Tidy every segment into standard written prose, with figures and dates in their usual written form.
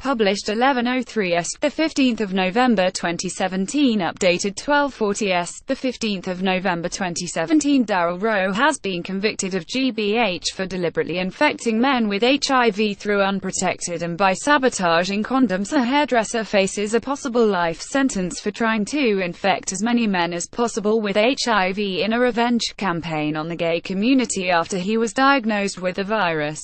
Published 11:03 est. 15 November 2017. Updated 12:40 est. 15 November 2017. Daryll Rowe has been convicted of GBH for deliberately infecting men with HIV through unprotected and by sabotaging condomsA. Hairdresser faces a possible life sentence for trying to infect as many men as possible with HIV in a revenge campaign on the gay community after he was diagnosed with the virus.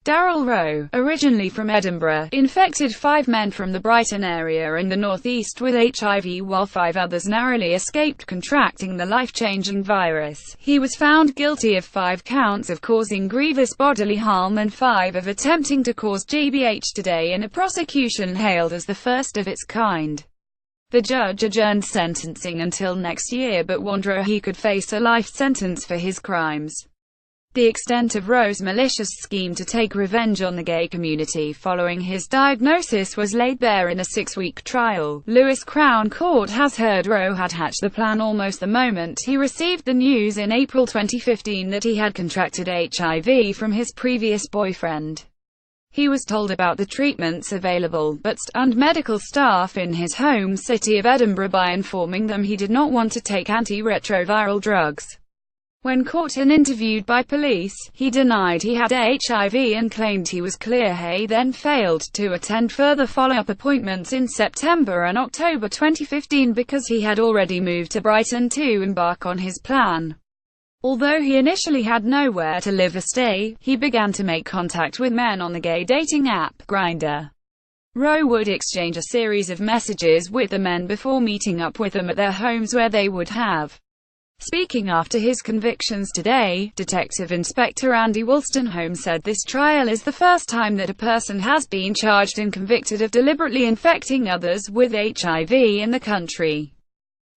Daryll Rowe, originally from Edinburgh, infected 5 men from the Brighton area in the northeast with HIV while 5 others narrowly escaped contracting the life-changing virus. He was found guilty of 5 counts of causing grievous bodily harm and 5 of attempting to cause GBH today in a prosecution hailed as the first of its kind. The judge adjourned sentencing until next year but warned Rowe he could face a life sentence for his crimes. The extent of Rowe's malicious scheme to take revenge on the gay community following his diagnosis was laid bare in a 6-week trial. Lewis Crown Court has heard Rowe had hatched the plan almost the moment he received the news in April 2015 that he had contracted HIV from his previous boyfriend. He was told about the treatments available, but stunned medical staff in his home city of Edinburgh by informing them he did not want to take antiretroviral drugs. When caught and interviewed by police, he denied he had HIV and claimed he was clear. He then failed to attend further follow-up appointments in September and October 2015 because he had already moved to Brighton to embark on his plan. Although he initially had nowhere to live or stay, he began to make contact with men on the gay dating app, Grindr. Rowe would exchange a series of messages with the men before meeting up with them at their homes where they would have. Speaking after his convictions today, Detective Inspector Andy Wolstenholme said this trial is the first time that a person has been charged and convicted of deliberately infecting others with HIV in the country.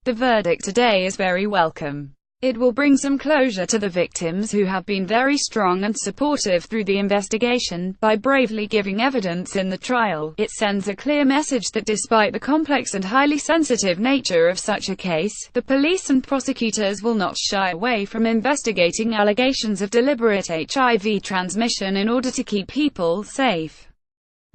The verdict today is very welcome. It will bring some closure to the victims who have been very strong and supportive through the investigation. By bravely giving evidence in the trial, it sends a clear message that despite the complex and highly sensitive nature of such a case, the police and prosecutors will not shy away from investigating allegations of deliberate HIV transmission in order to keep people safe.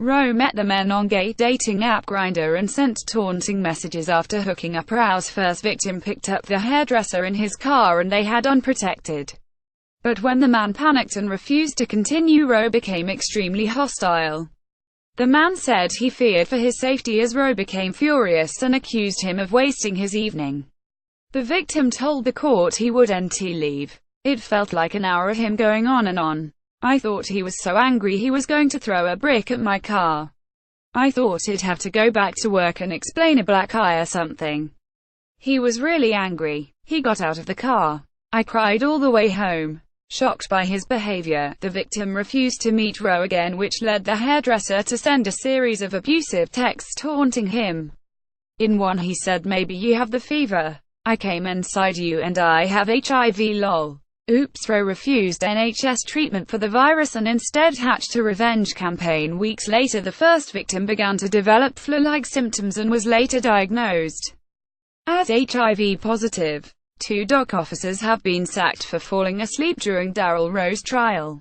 Rowe met the men on gay dating app Grindr and sent taunting messages after hooking up. Rowe's first victim picked up the hairdresser in his car and they had unprotected. But when the man panicked and refused to continue, Rowe became extremely hostile. The man said he feared for his safety as Rowe became furious and accused him of wasting his evening. The victim told the court he would leave. It felt like an hour of him going on and on. I thought he was so angry he was going to throw a brick at my car. I thought he'd have to go back to work and explain a black eye or something. He was really angry. He got out of the car. I cried all the way home. Shocked by his behavior, the victim refused to meet Rowe again, which led the hairdresser to send a series of abusive texts taunting him. In one he said, "Maybe you have the fever. I came inside you and I have HIV lol." Oops. Rowe refused NHS treatment for the virus and instead hatched a revenge campaign. Weeks later, the first victim began to develop flu-like symptoms and was later diagnosed as HIV positive. 2 dock officers have been sacked for falling asleep during Daryll Rowe's trial.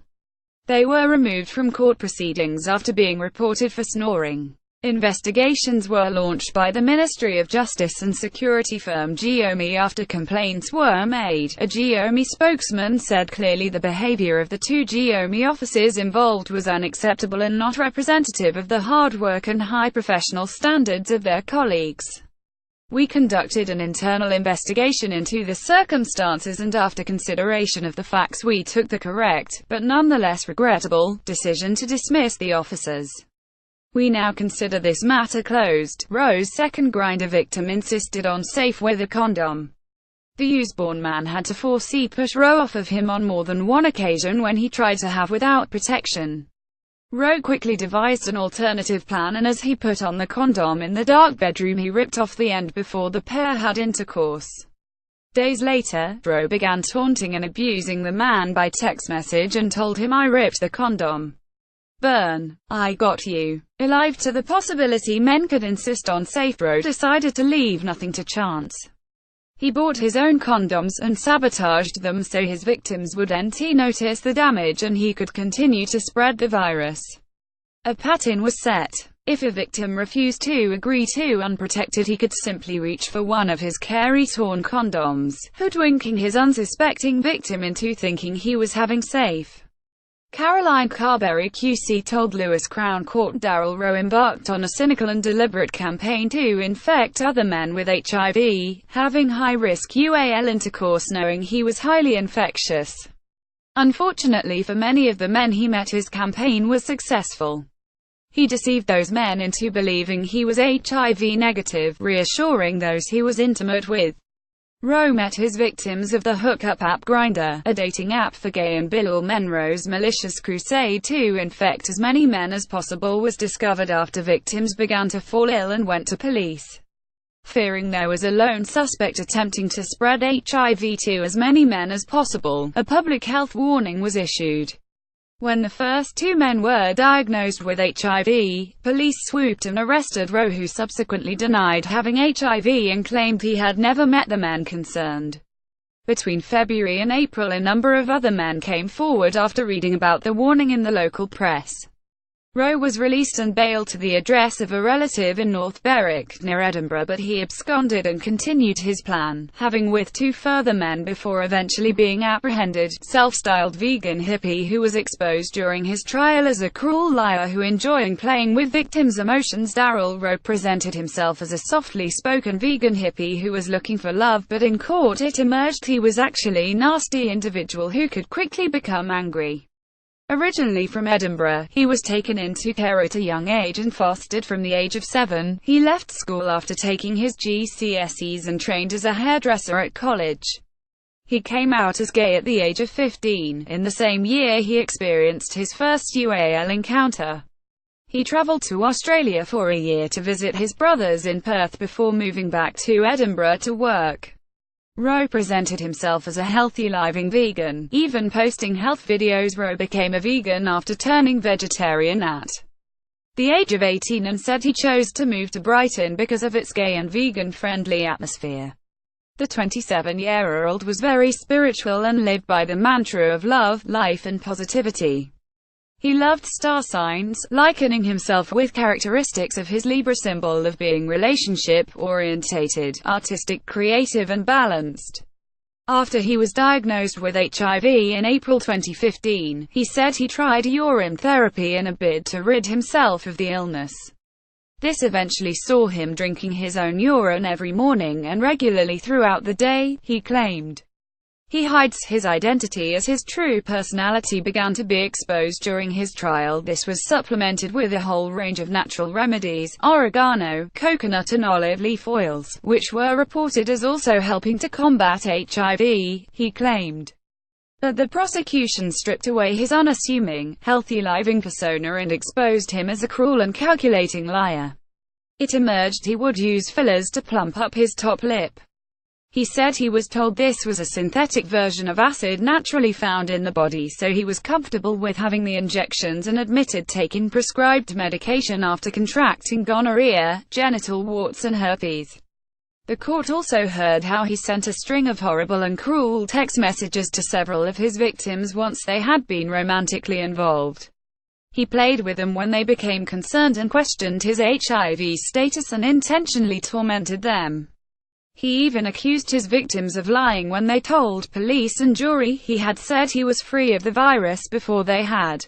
They were removed from court proceedings after being reported for snoring. Investigations were launched by the Ministry of Justice and security firm GOME after complaints were made. A GOME spokesman said clearly the behavior of the 2 GOME officers involved was unacceptable and not representative of the hard work and high professional standards of their colleagues. We conducted an internal investigation into the circumstances and after consideration of the facts we took the correct, but nonetheless regrettable, decision to dismiss the officers. We now consider this matter closed. Rowe's second Grindr victim insisted on safe with a condom. The Usborne man had to push Rowe off of him on more than one occasion when he tried to have without protection. Rowe quickly devised an alternative plan, and as he put on the condom in the dark bedroom, he ripped off the end before the pair had intercourse. Days later, Rowe began taunting and abusing the man by text message and told him, "I ripped the condom. Burn. I got you." Alive to the possibility men could insist on safe, Rowe decided to leave nothing to chance. He bought his own condoms and sabotaged them so his victims wouldn't notice the damage and he could continue to spread the virus. A pattern was set. If a victim refused to agree to unprotected, he could simply reach for one of his torn condoms, hoodwinking his unsuspecting victim into thinking he was having sex. Caroline Carberry QC told Lewis Crown Court Daryll Rowe embarked on a cynical and deliberate campaign to infect other men with HIV, having high-risk UAL intercourse knowing he was highly infectious. Unfortunately for many of the men he met, his campaign was successful. He deceived those men into believing he was HIV negative, reassuring those he was intimate with. Rowe met his victims of the hookup app Grindr, a dating app for gay and bi men. Rowe's malicious crusade to infect as many men as possible was discovered after victims began to fall ill and went to police. Fearing there was a lone suspect attempting to spread HIV to as many men as possible, a public health warning was issued. When the first two men were diagnosed with HIV, police swooped and arrested Rowe, who subsequently denied having HIV and claimed he had never met the men concerned. Between February and April, a number of other men came forward after reading about the warning in the local press. Rowe was released and bailed to the address of a relative in North Berwick, near Edinburgh, but he absconded and continued his plan, having with two further men before eventually being apprehended. Self-styled vegan hippie who was exposed during his trial as a cruel liar who enjoying playing with victims' emotions, Daryll Rowe presented himself as a softly spoken vegan hippie who was looking for love, but in court it emerged he was actually a nasty individual who could quickly become angry. Originally from Edinburgh, he was taken into care at a young age and fostered from the age of 7. He left school after taking his GCSEs and trained as a hairdresser at college. He came out as gay at the age of 15. In the same year he experienced his first UAL encounter. He travelled to Australia for a year to visit his brothers in Perth before moving back to Edinburgh to work. Rowe presented himself as a healthy living vegan, even posting health videos. Rowe became a vegan after turning vegetarian at the age of 18 and said he chose to move to Brighton because of its gay and vegan-friendly atmosphere. The 27-year-old was very spiritual and lived by the mantra of love, life and positivity. He loved star signs, likening himself with characteristics of his Libra symbol of being relationship-orientated, artistic, creative and balanced. After he was diagnosed with HIV in April 2015, he said he tried urine therapy in a bid to rid himself of the illness. This eventually saw him drinking his own urine every morning and regularly throughout the day, he claimed. He hides his identity as his true personality began to be exposed during his trial. This was supplemented with a whole range of natural remedies, oregano, coconut and olive leaf oils, which were reported as also helping to combat HIV, he claimed. But the prosecution stripped away his unassuming, healthy living persona and exposed him as a cruel and calculating liar. It emerged he would use fillers to plump up his top lip. He said he was told this was a synthetic version of acid naturally found in the body, so he was comfortable with having the injections and admitted taking prescribed medication after contracting gonorrhea, genital warts and herpes. The court also heard how he sent a string of horrible and cruel text messages to several of his victims once they had been romantically involved. He played with them when they became concerned and questioned his HIV status and intentionally tormented them. He even accused his victims of lying when they told police and jury he had said he was free of the virus before they had.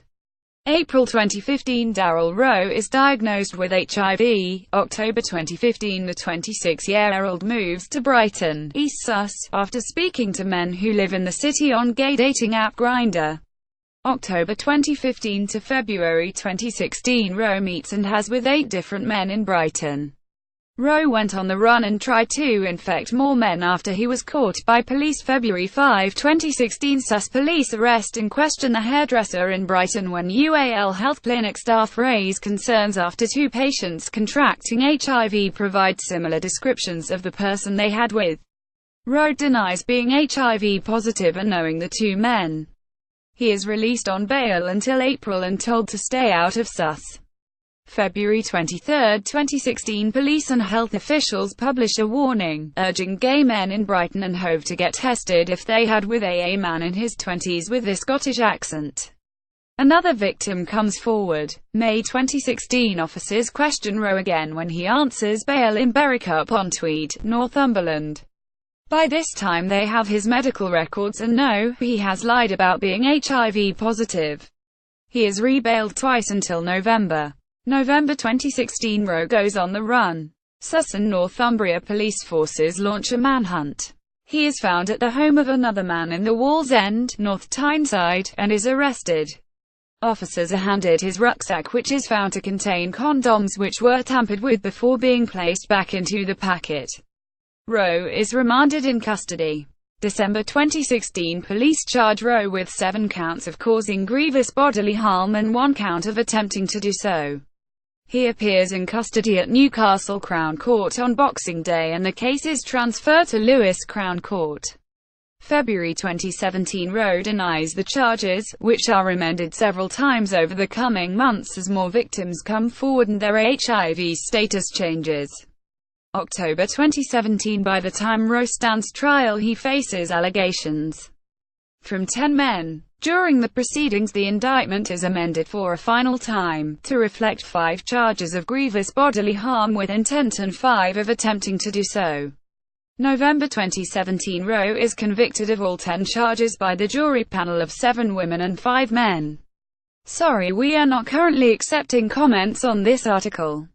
April 2015 Daryll Rowe is diagnosed with HIV. October 2015 The 26-year-old moves to Brighton, East Sus, after speaking to men who live in the city on gay dating app Grindr. October 2015 to February 2016 Rowe meets and has with 8 different men in Brighton. Rowe went on the run and tried to infect more men after he was caught by police. February 5, 2016 Sus police arrest and question the hairdresser in Brighton when UAL health clinic staff raise concerns after 2 patients contracting HIV provide similar descriptions of the person they had with. Rowe denies being HIV positive and knowing the 2 men. He is released on bail until April and told to stay out of Sus. February 23, 2016 Police and health officials publish a warning, urging gay men in Brighton and Hove to get tested if they had with a man in his 20s with a Scottish accent. Another victim comes forward. May 2016, officers question Rowe again when he answers bail in Berwick-upon-Tweed, Northumberland. By this time they have his medical records and know he has lied about being HIV positive. He is re-bailed twice until November. November 2016, Rowe goes on the run. Sutton, Northumbria police forces launch a manhunt. He is found at the home of another man in the Wallsend, North Tyneside, and is arrested. Officers are handed his rucksack, which is found to contain condoms which were tampered with before being placed back into the packet. Rowe is remanded in custody. December 2016, police charge Rowe with 7 counts of causing grievous bodily harm and 1 count of attempting to do so. He appears in custody at Newcastle Crown Court on Boxing Day and the case is transferred to Lewes Crown Court. February 2017, Rowe denies the charges, which are amended several times over the coming months as more victims come forward and their HIV status changes. October 2017, by the time Rowe stands trial, he faces allegations from 10 men. During the proceedings, the indictment is amended for a final time, to reflect 5 charges of grievous bodily harm with intent and 5 of attempting to do so. November 2017, Rowe is convicted of all 10 charges by the jury panel of 7 women and 5 men. Sorry, we are not currently accepting comments on this article.